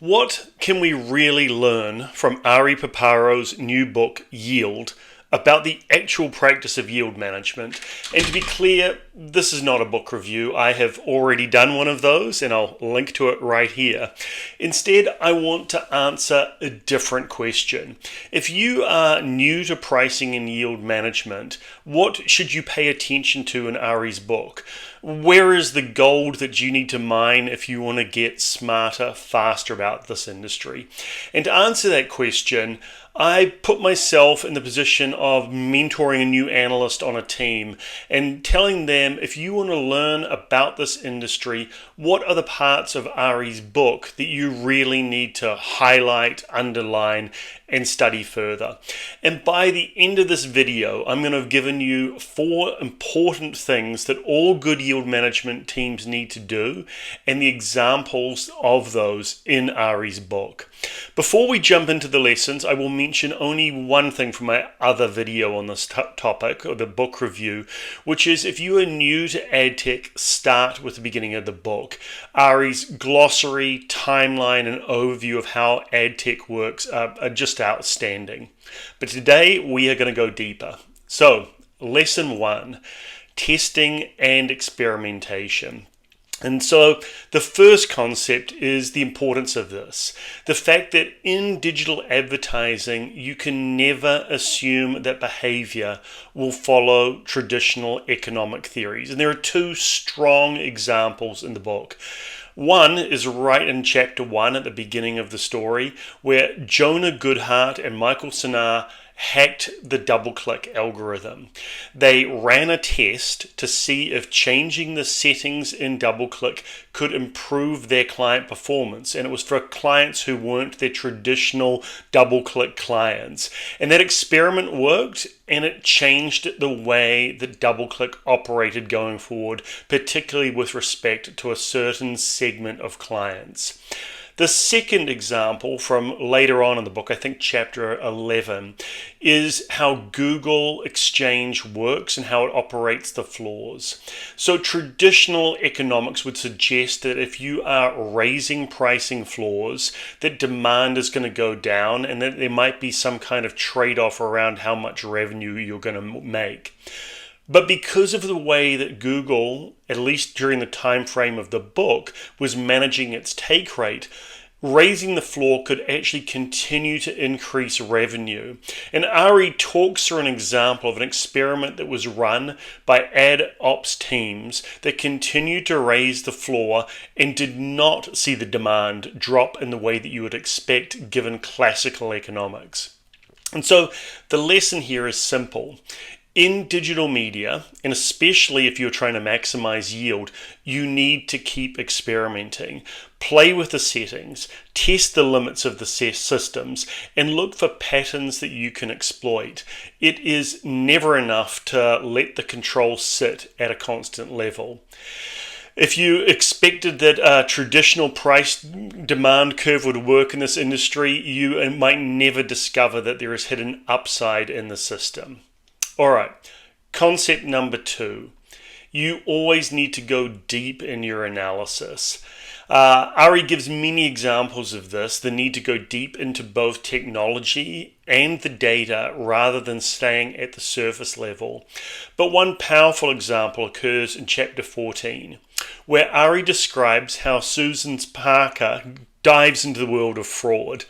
What can we really learn from Ari Paparo's new book, Yield, about the actual practice of yield management? And to be clear, this is not a book review. I have already done one of those, and I'll link to it right here. Instead, I want to answer a different question. If you are new to pricing and yield management, what should you pay attention to in Ari's book? Where is the gold that you need to mine if you want to get smarter, faster about this industry? And to answer that question, I put myself in the position of mentoring a new analyst on a team and telling them, if you want to learn about this industry, what are the parts of Ari's book that you really need to highlight, underline, and study further. And by the end of this video, I'm going to have given you 4 important things that all good yield management teams need to do and the examples of those in Ari's book. Before we jump into the lessons, I will mention only one thing from my other video on this topic, or the book review, which is if you are new to ad tech, start with the beginning of the book. Ari's glossary, timeline, and overview of how ad tech works are just outstanding. But today we are going to go deeper. So, lesson 1, testing and experimentation. And so the first concept is the importance of this. The fact that in digital advertising, you can never assume that behavior will follow traditional economic theories. And there are 2 strong examples in the book. One is right in chapter 1 at the beginning of the story, where Jonah Goodhart and Michael Sinar hacked the DoubleClick algorithm. They ran a test to see if changing the settings in DoubleClick could improve their client performance, and it was for clients who weren't their traditional DoubleClick clients. And that experiment worked, and it changed the way that DoubleClick operated going forward, particularly with respect to a certain segment of clients. The second example from later on in the book, I think chapter 11, is how Google Exchange works and how it operates the floors. So traditional economics would suggest that if you are raising pricing floors, that demand is going to go down and that there might be some kind of trade-off around how much revenue you're going to make. But because of the way that Google, at least during the time frame of the book, was managing its take rate, raising the floor could actually continue to increase revenue. And Ari talks through an example of an experiment that was run by ad ops teams that continued to raise the floor and did not see the demand drop in the way that you would expect given classical economics. And so the lesson here is simple. In digital media, and especially if you're trying to maximize yield, you need to keep experimenting. Play with the settings, test the limits of the systems, and look for patterns that you can exploit. It is never enough to let the control sit at a constant level. If you expected that a traditional price demand curve would work in this industry, you might never discover that there is hidden upside in the system. All right, concept number 2. You always need to go deep in your analysis. Ari gives many examples of this, the need to go deep into both technology and the data rather than staying at the surface level. But one powerful example occurs in chapter 14, where Ari describes how Susan Parker dives into the world of fraud.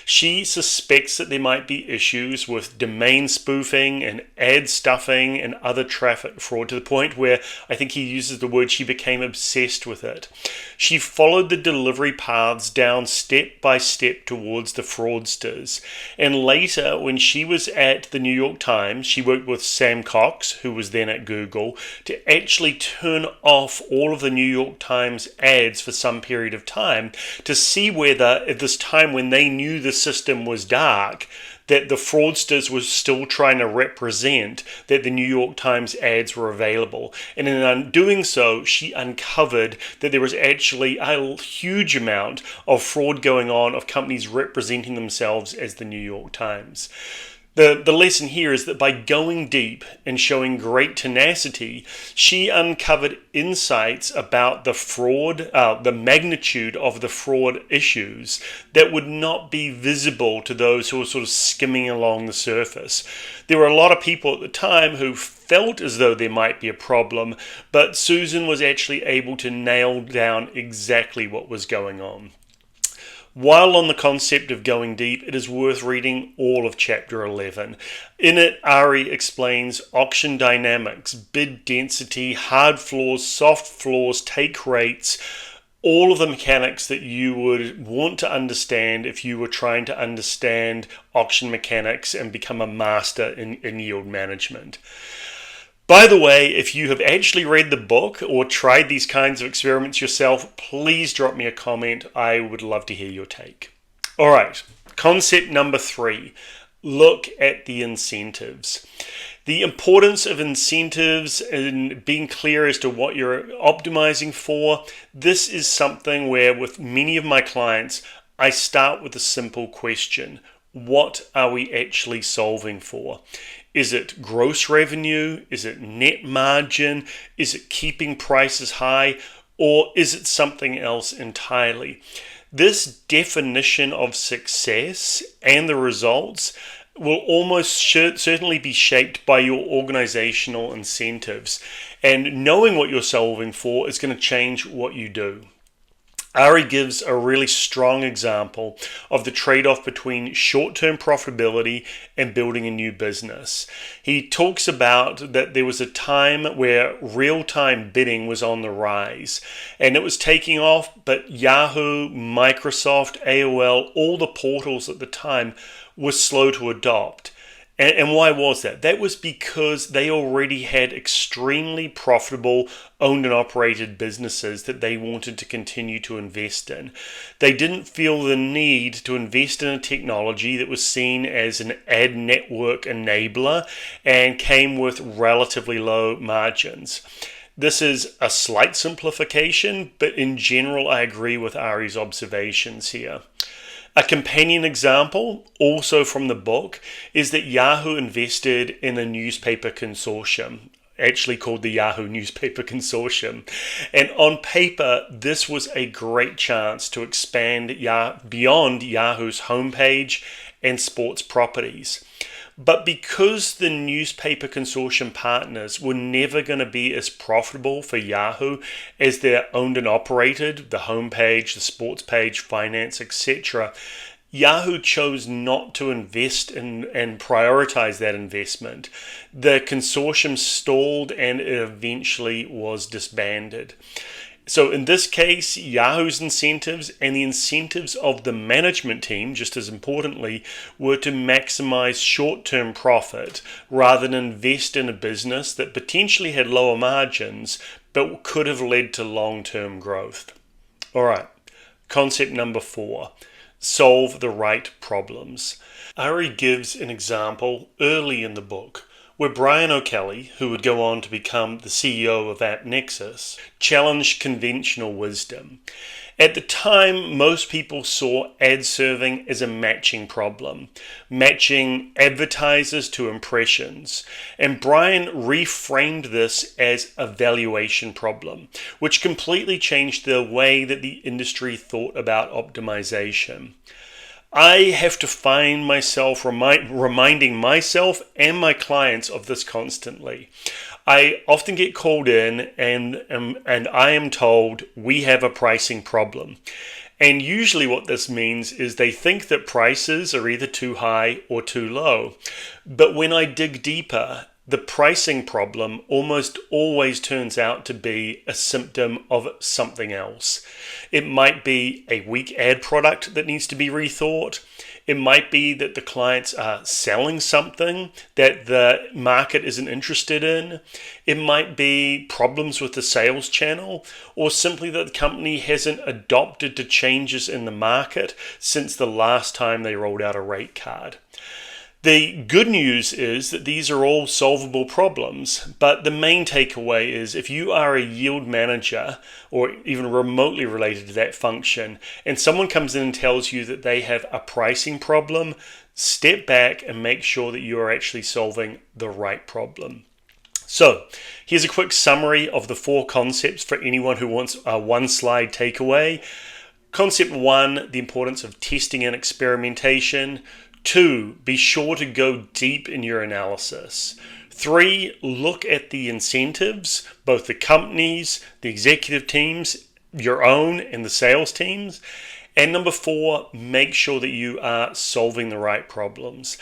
She suspects that there might be issues with domain spoofing and ad stuffing and other traffic fraud, to the point where I think he uses the word she became obsessed with it. She followed the delivery paths down step by step towards the fraudsters. And later, when she was at the New York Times, she worked with Sam Cox, who was then at Google, to actually turn off all of the New York Times ads for some period of time to see whether at this time when they knew the system was dark, that the fraudsters were still trying to represent that the New York Times ads were available. And in doing so, she uncovered that there was actually a huge amount of fraud going on of companies representing themselves as the New York Times. The lesson here is that by going deep and showing great tenacity, she uncovered insights about the fraud, the magnitude of the fraud issues that would not be visible to those who were sort of skimming along the surface. There were a lot of people at the time who felt as though there might be a problem, but Susan was actually able to nail down exactly what was going on. While on the concept of going deep, it is worth reading all of Chapter 11. In it, Ari explains auction dynamics, bid density, hard floors, soft floors, take rates, all of the mechanics that you would want to understand if you were trying to understand auction mechanics and become a master in yield management. By the way, if you have actually read the book or tried these kinds of experiments yourself, please drop me a comment. I would love to hear your take. All right, concept number 3, look at the incentives. The importance of incentives and being clear as to what you're optimizing for. This is something where with many of my clients, I start with a simple question. What are we actually solving for? Is it gross revenue? Is it net margin? Is it keeping prices high? Or is it something else entirely? This definition of success and the results will almost certainly be shaped by your organizational incentives. And knowing what you're solving for is going to change what you do. Ari gives a really strong example of the trade-off between short-term profitability and building a new business. He talks about that there was a time where real-time bidding was on the rise and it was taking off, but Yahoo, Microsoft, AOL, all the portals at the time were slow to adopt. And why was that? That was because they already had extremely profitable owned and operated businesses that they wanted to continue to invest in. They didn't feel the need to invest in a technology that was seen as an ad network enabler and came with relatively low margins. This is a slight simplification, but in general, I agree with Ari's observations here. A companion example, also from the book, is that Yahoo invested in a newspaper consortium, actually called the Yahoo Newspaper Consortium. And on paper, this was a great chance to expand beyond Yahoo's homepage and sports properties. But because the newspaper consortium partners were never going to be as profitable for Yahoo as their owned and operated, the homepage, the sports page, finance, etc., Yahoo chose not to invest in and prioritize that investment. The consortium stalled and it eventually was disbanded. So in this case, Yahoo's incentives and the incentives of the management team, just as importantly, were to maximize short-term profit rather than invest in a business that potentially had lower margins but could have led to long-term growth. All right, concept number 4, solve the right problems. Ari gives an example early in the book where Brian O'Kelly, who would go on to become the CEO of AppNexus, challenged conventional wisdom. At the time, most people saw ad serving as a matching problem, matching advertisers to impressions. And Brian reframed this as a valuation problem, which completely changed the way that the industry thought about optimization. I have to find myself reminding myself and my clients of this constantly. I often get called in and I am told we have a pricing problem. And usually what this means is they think that prices are either too high or too low. But when I dig deeper, the pricing problem almost always turns out to be a symptom of something else. It might be a weak ad product that needs to be rethought. It might be that the clients are selling something that the market isn't interested in. It might be problems with the sales channel, or simply that the company hasn't adopted to changes in the market since the last time they rolled out a rate card. The good news is that these are all solvable problems, but the main takeaway is if you are a yield manager or even remotely related to that function, and someone comes in and tells you that they have a pricing problem, step back and make sure that you are actually solving the right problem. So here's a quick summary of the 4 concepts for anyone who wants a one-slide takeaway. Concept 1, the importance of testing and experimentation. 2, be sure to go deep in your analysis. 3, look at the incentives, both the companies, the executive teams, your own, and the sales teams. And number 4, make sure that you are solving the right problems.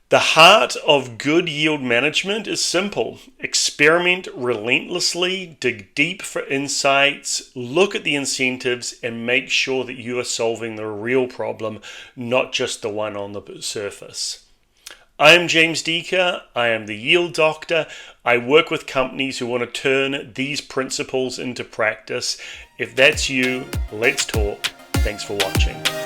The heart of good yield management is simple. Experiment relentlessly, dig deep for insights, look at the incentives, and make sure that you are solving the real problem, not just the one on the surface. I'm James Deaker. I am the Yield Doctor. I work with companies who want to turn these principles into practice. If that's you, let's talk. Thanks for watching.